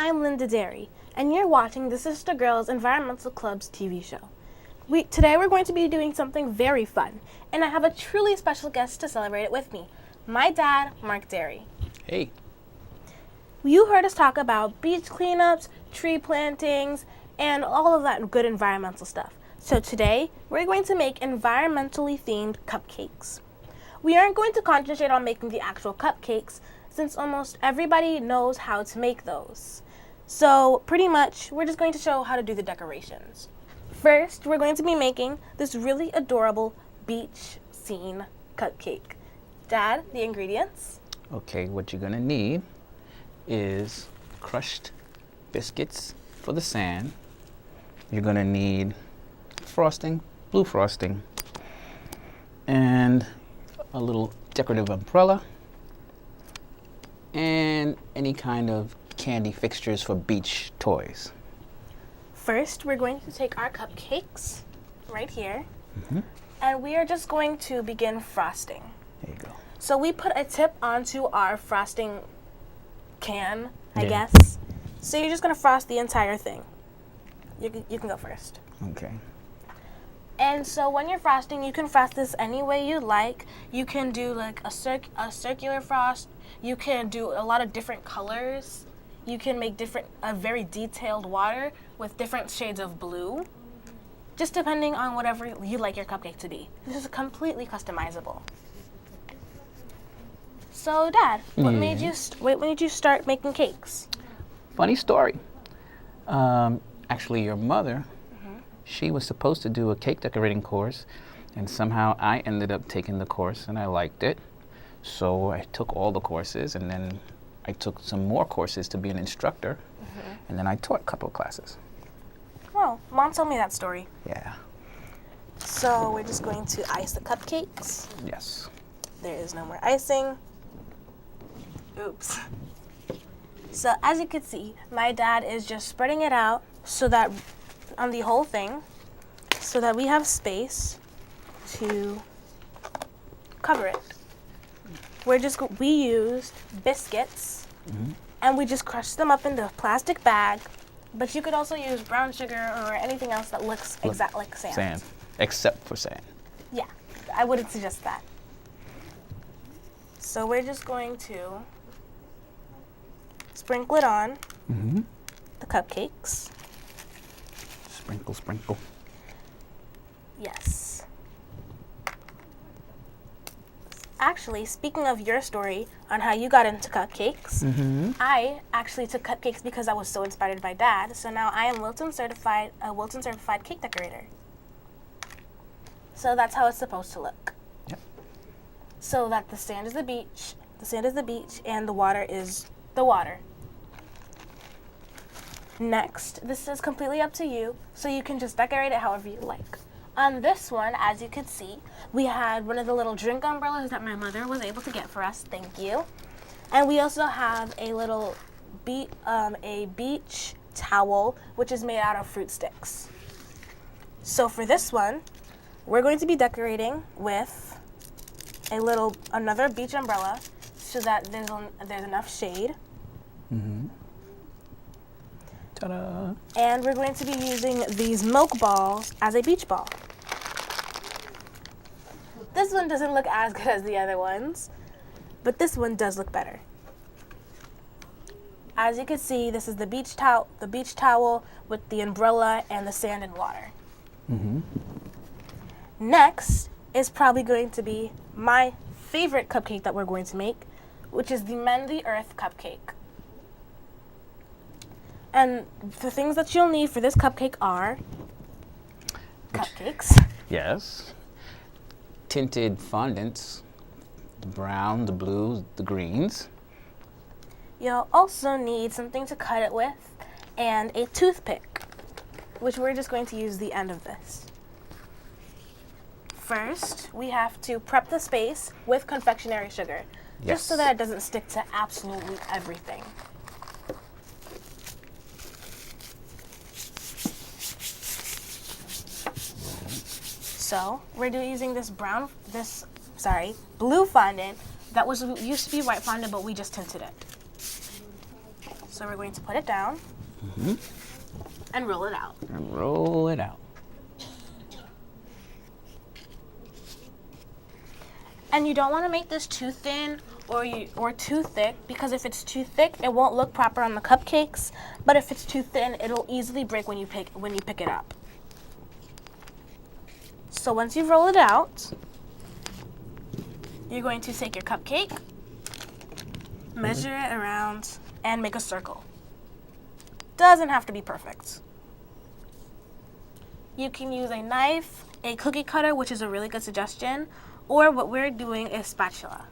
I'm Linda Derry, and you're watching the CISTA Girls Environmental Club's TV show. Today we're going to be doing something very fun, and I have a truly special guest to celebrate it with me, my dad, Mark Derry. Hey. You heard us talk about beach cleanups, tree plantings, and all of that good environmental stuff. So today, we're going to make environmentally themed cupcakes. We aren't going to concentrate on making the actual cupcakes, since almost everybody knows how to make those. So pretty much, we're just going to show how to do the decorations. First, we're going to be making this really adorable beach scene cupcake. Dad, the ingredients? Okay, what you're gonna need is crushed biscuits for the sand. You're gonna need frosting, blue frosting, and a little decorative umbrella, and any kind of candy fixtures for beach toys. First, we're going to take our cupcakes right here, and we are just going to begin frosting. There you go. So we put a tip onto our frosting can, I Yeah. guess. So you're just going to frost the entire thing. You can go first. Okay. And so when you're frosting, you can frost this any way you like. You can do like a circular frost. You can do a lot of different colors. You can make a very detailed water with different shades of blue, just depending on whatever you like your cupcake to be. This is completely customizable. So, Dad, what made you when did you start making cakes? Funny story. Actually, your mother, she was supposed to do a cake decorating course, and somehow I ended up taking the course and I liked it. So I took all the courses, and then I took some more courses to be an instructor, and then I taught a couple of classes. Oh, Mom told me that story. Yeah. So we're just going to ice the cupcakes. Yes. There is no more icing. Oops. So as you can see, my dad is just spreading it out so that on the whole thing, so that we have space to cover it. We used biscuits, and we just crushed them up into a plastic bag, but you could also use brown sugar or anything else that looks exactly like sand. Sand, except for sand. Yeah, I wouldn't suggest that. So we're just going to sprinkle it on the cupcakes. Sprinkle, sprinkle. Yes. Actually, speaking of your story on how you got into cupcakes, I actually took cupcakes because I was so inspired by Dad. So now I am a Wilton certified cake decorator. So that's how it's supposed to look. Yep. So that the sand is the beach, and the water is the water. Next, this is completely up to you, so you can just decorate it however you like. On this one, as you can see, we had one of the little drink umbrellas that my mother was able to get for us. Thank you. And we also have a little beach towel, which is made out of fruit sticks. So for this one, we're going to be decorating with another beach umbrella so that there's enough shade. Ta-da! And we're going to be using these milk balls as a beach ball. This one doesn't look as good as the other ones, but this one does look better. As you can see, this is the beach towel with the umbrella and the sand and water. Next is probably going to be my favorite cupcake that we're going to make, which is the Mend the Earth cupcake. And the things that you'll need for this cupcake are cupcakes. Yes. Tinted fondants, the brown, the blues, the greens. You'll also need something to cut it with and a toothpick, which we're just going to use the end of this. First, we have to prep the space with confectionery sugar, just so that it doesn't stick to absolutely everything. So we're using this blue fondant that used to be white fondant, but we just tinted it. So we're going to put it down and roll it out. And roll it out. And you don't want to make this too thin or too thick, because if it's too thick, it won't look proper on the cupcakes. But if it's too thin, it'll easily break when you pick it up. So once you roll it out, you're going to take your cupcake, measure it around, and make a circle. Doesn't have to be perfect. You can use a knife, a cookie cutter, which is a really good suggestion, or what we're doing is spatula.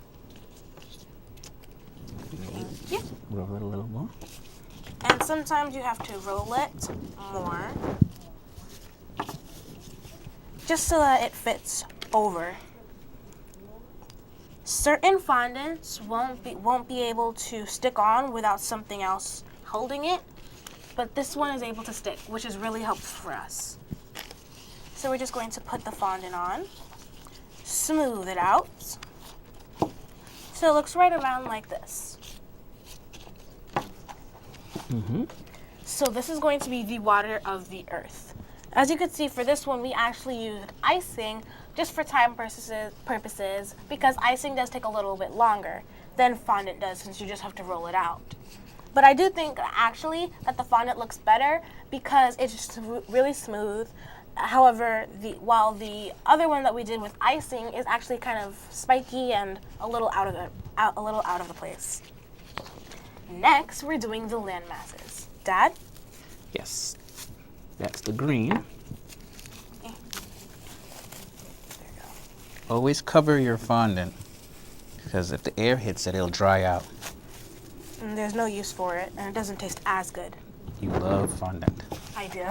Thank you. Roll it a little more. And sometimes you have to roll it more, just so that it fits over. Certain fondants won't be able to stick on without something else holding it, but this one is able to stick, which is really helpful for us. So we're just going to put the fondant on, smooth it out, so it looks right around like this. So this is going to be the water of the earth. As you can see, for this one, we actually used icing just for time purposes, because icing does take a little bit longer than fondant does, since you just have to roll it out. But I do think actually that the fondant looks better because it's just really smooth. However, while the other one that we did with icing is actually kind of spiky and a little out of the place. Next, we're doing the land masses. Dad? Yes. That's the green. Okay. There you go. Always cover your fondant, because if the air hits it, it'll dry out. And there's no use for it, and it doesn't taste as good. You love fondant. I do.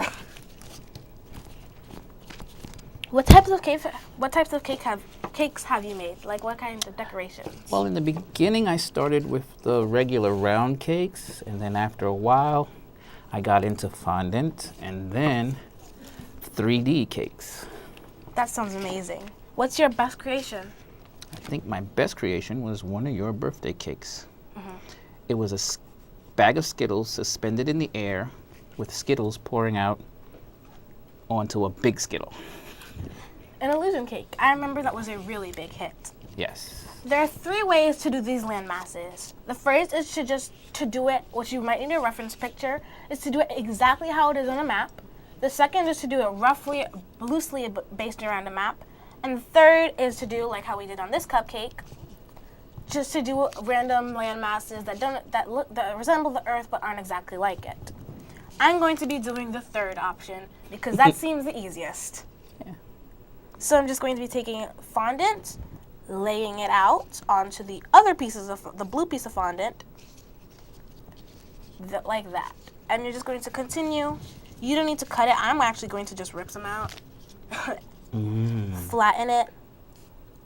What types of cakes have you made? Like, what kinds of decorations? Well, in the beginning, I started with the regular round cakes, and then after a while, I got into fondant, and then 3D cakes. That sounds amazing. What's your best creation? I think my best creation was one of your birthday cakes. It was a bag of Skittles suspended in the air with Skittles pouring out onto a big Skittle. An illusion cake. I remember that was a really big hit. Yes. There are 3 ways to do these land masses. The first is to do it, which you might need a reference picture, is to do it exactly how it is on a map. The second is to do it roughly, loosely based around a map. And the third is to do like how we did on this cupcake, just to do random land masses that resemble the earth but aren't exactly like it. I'm going to be doing the third option because that seems the easiest. Yeah. So I'm just going to be taking fondant, laying it out onto the other pieces of the blue piece of fondant, like that. And you're just going to continue. You don't need to cut it. I'm actually going to just rip some out, flatten it,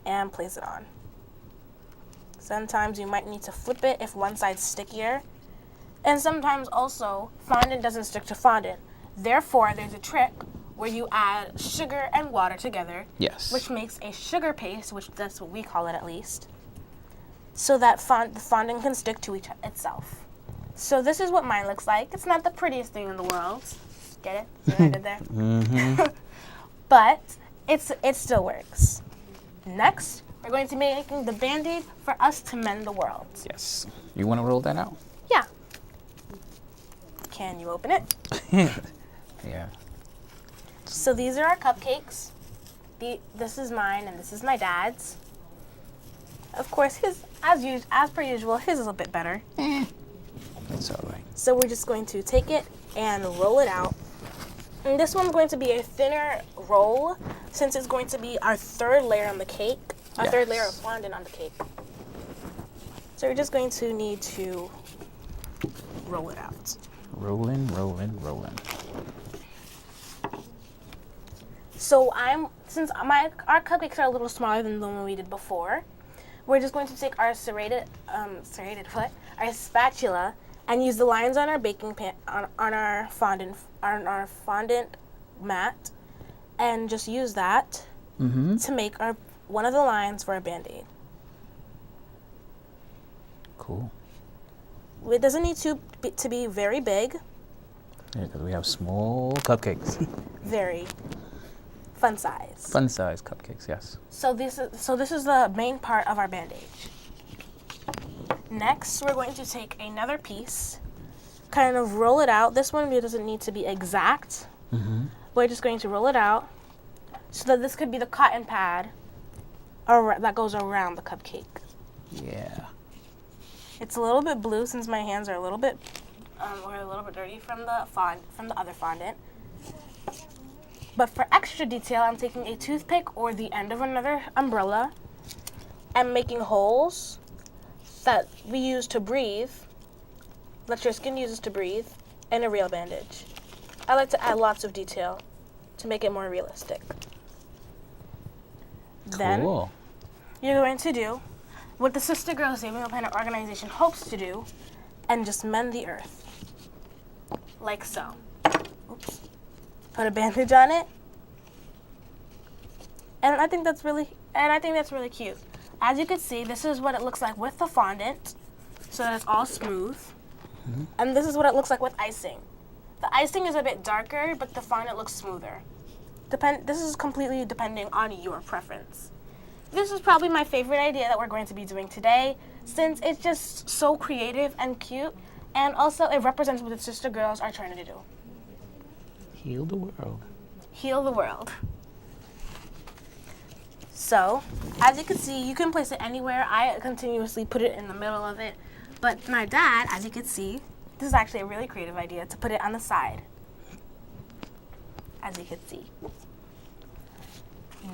and place it on. Sometimes you might need to flip it if one side's stickier. And sometimes also, fondant doesn't stick to fondant. Therefore, there's a trick where you add sugar and water together, Yes. which makes a sugar paste, which that's what we call it at least, so that the fondant can stick to itself. So this is what mine looks like. It's not the prettiest thing in the world. Get it? See what I did there? But it still works. Next, we're going to be making the Band-Aid for us to mend the world. Yes. You want to roll that out? Yeah. Can you open it? Yeah. So these are our cupcakes. This is mine and this is my dad's. Of course, his, as per usual, his is a bit better. That's all right. So we're just going to take it and roll it out. And this one's going to be a thinner roll, since it's going to be our third layer on the cake, our third layer of fondant on the cake. So we're just going to need to roll it out. Rolling, rolling, rolling. So since our cupcakes are a little smaller than the one we did before, we're just going to take our our spatula, and use the lines on our baking pan on our fondant mat, and just use that to make one of the lines for a Band-Aid. Cool. It doesn't need to be very big. Yeah, because we have small cupcakes. Very fun size. Fun size cupcakes, yes. So this is the main part of our bandage. Next, we're going to take another piece, kind of roll it out. This one doesn't need to be exact. We're just going to roll it out so that this could be the cotton pad that goes around the cupcake. Yeah. It's a little bit blue since my hands are a little bit dirty from the other fondant. But for extra detail, I'm taking a toothpick or the end of another umbrella and making holes that we use to breathe, that your skin uses to breathe, in a real bandage. I like to add lots of detail to make it more realistic. Then you're going to do what the CISTA Girls Saving the Planet organization hopes to do and just mend the earth. Like so. Oops. Put a bandage on it. And I think that's really cute. As you can see, this is what it looks like with the fondant, so that it's all smooth. And this is what it looks like with icing. The icing is a bit darker, but the fondant looks smoother. This is completely depending on your preference. This is probably my favorite idea that we're going to be doing today, since it's just so creative and cute, and also it represents what the CISTA Girls are trying to do. Heal the world. Heal the world. So, as you can see, you can place it anywhere. I continuously put it in the middle of it. But my dad, as you can see, this is actually a really creative idea to put it on the side. As you can see.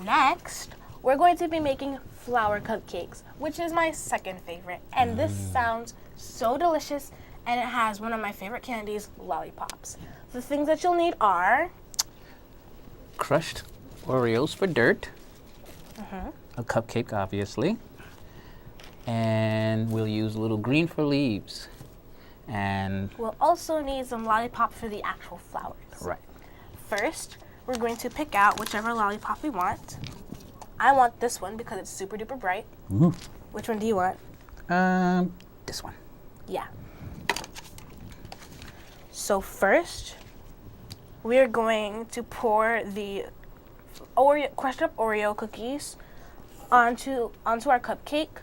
Next, we're going to be making flower cupcakes, which is my second favorite. And this sounds so delicious, and it has one of my favorite candies, lollipops. The things that you'll need are crushed Oreos for dirt. A cupcake, obviously. And we'll use a little green for leaves. And we'll also need some lollipop for the actual flowers. Right. First, we're going to pick out whichever lollipop we want. I want this one because it's super duper bright. Which one do you want? This one. Yeah. So first, we're going to pour the crushed up Oreo cookies onto our cupcake,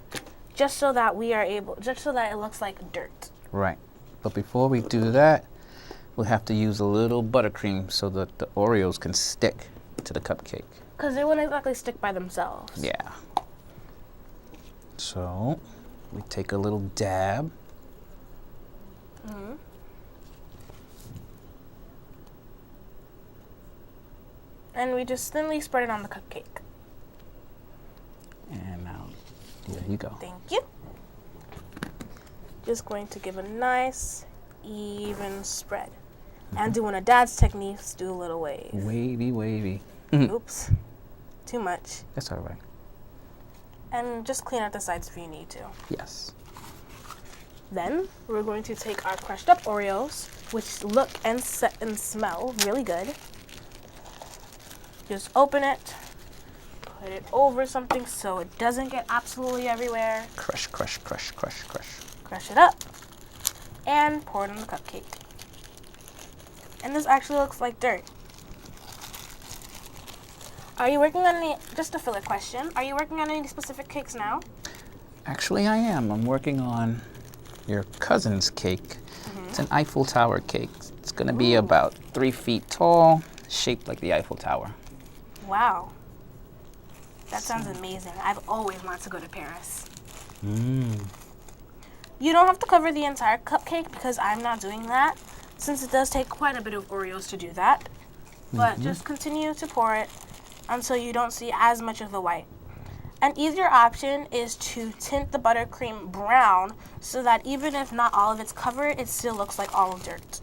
just so that it looks like dirt. Right. But before we do that, we'll have to use a little buttercream so that the Oreos can stick to the cupcake. Because they won't exactly stick by themselves. Yeah. So we take a little dab. And we just thinly spread it on the cupcake. And now, there you go. Thank you. Just going to give a nice, even spread. And do one of Dad's techniques, do a little wave. Wavy, wavy. Oops. Too much. That's all right. And just clean out the sides if you need to. Yes. Then we're going to take our crushed up Oreos, which look and smell really good. Just open it, put it over something so it doesn't get absolutely everywhere. Crush, crush, crush, crush, crush. Crush it up, and pour it on the cupcake. And this actually looks like dirt. Are you working on any, just a filler question, are you working on any specific cakes now? Actually, I am. I'm working on your cousin's cake. It's an Eiffel Tower cake. It's going to be about 3 feet tall, shaped like the Eiffel Tower. Wow. That sounds amazing. I've always wanted to go to Paris. You don't have to cover the entire cupcake because I'm not doing that, since it does take quite a bit of Oreos to do that. But just continue to pour it until you don't see as much of the white. An easier option is to tint the buttercream brown so that even if not all of it's covered, it still looks like all dirt.